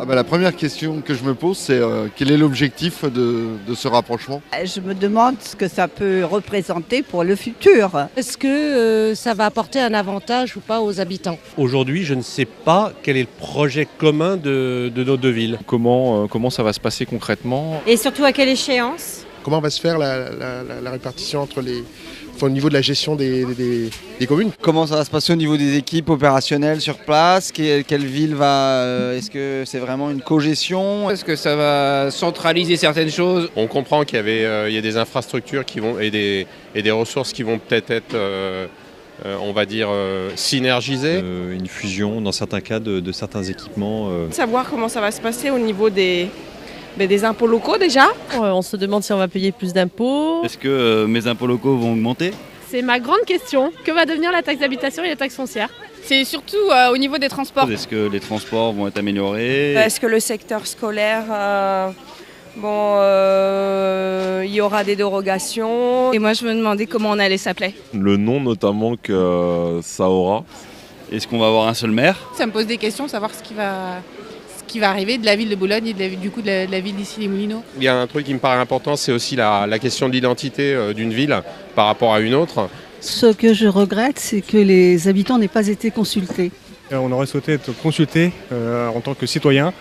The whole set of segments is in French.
La première question que je me pose, c'est quel est l'objectif de ce rapprochement? Je me demande ce que ça peut représenter pour le futur. Est-ce que ça va apporter un avantage ou pas aux habitants? Aujourd'hui, je ne sais pas quel est le projet commun de nos deux villes. Comment ça va se passer concrètement? Et surtout à quelle échéance? Comment va se faire la répartition entre au niveau de la gestion des communes? Comment ça va se passer au niveau des équipes opérationnelles sur place? Quelle ville va... Est-ce que c'est vraiment une cogestion? Est-ce que ça va centraliser certaines choses? On comprend qu'il y a des infrastructures qui vont, et des ressources qui vont peut-être être, on va dire, synergisées. Une fusion dans certains cas de certains équipements. Savoir comment ça va se passer au niveau des impôts locaux déjà. On se demande si on va payer plus d'impôts. Est-ce que mes impôts locaux vont augmenter? C'est ma grande question. Que va devenir la taxe d'habitation et la taxe foncière? C'est surtout au niveau des transports. Est-ce que les transports vont être améliorés? Est-ce que le secteur scolaire, il y aura des dérogations? Et moi je me demandais comment on allait s'appeler. Le nom notamment que ça aura. Est-ce qu'on va avoir un seul maire? Ça me pose des questions, savoir ce qui va arriver de la ville de Boulogne et de la ville d'ici les Moulineaux. Il y a un truc qui me paraît important, c'est aussi la question de l'identité d'une ville par rapport à une autre. Ce que je regrette, c'est que les habitants n'aient pas été consultés. On aurait souhaité être consultés en tant que citoyens,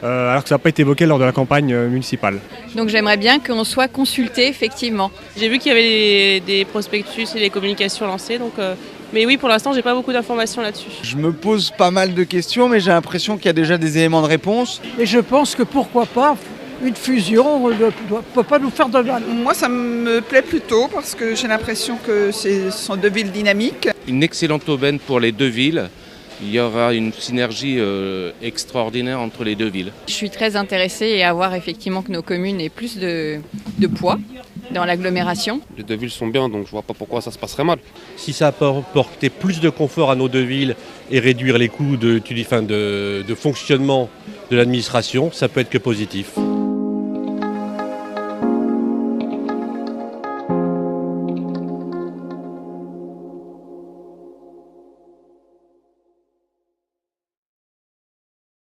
alors que ça n'a pas été évoqué lors de la campagne municipale. Donc j'aimerais bien qu'on soit consulté effectivement. J'ai vu qu'il y avait des prospectus et des communications lancées, mais oui, pour l'instant, j'ai pas beaucoup d'informations là-dessus. Je me pose pas mal de questions, mais j'ai l'impression qu'il y a déjà des éléments de réponse. Et je pense que pourquoi pas, une fusion ne peut pas nous faire de mal. Moi ça me plaît plutôt parce que j'ai l'impression que ce sont deux villes dynamiques. Une excellente aubaine pour les deux villes. Il y aura une synergie extraordinaire entre les deux villes. Je suis très intéressée à voir effectivement que nos communes aient plus de poids dans l'agglomération. Les deux villes sont bien, donc je vois pas pourquoi ça se passerait mal. Si ça peut apporter plus de confort à nos deux villes et réduire les coûts de fonctionnement de l'administration, ça peut être que positif.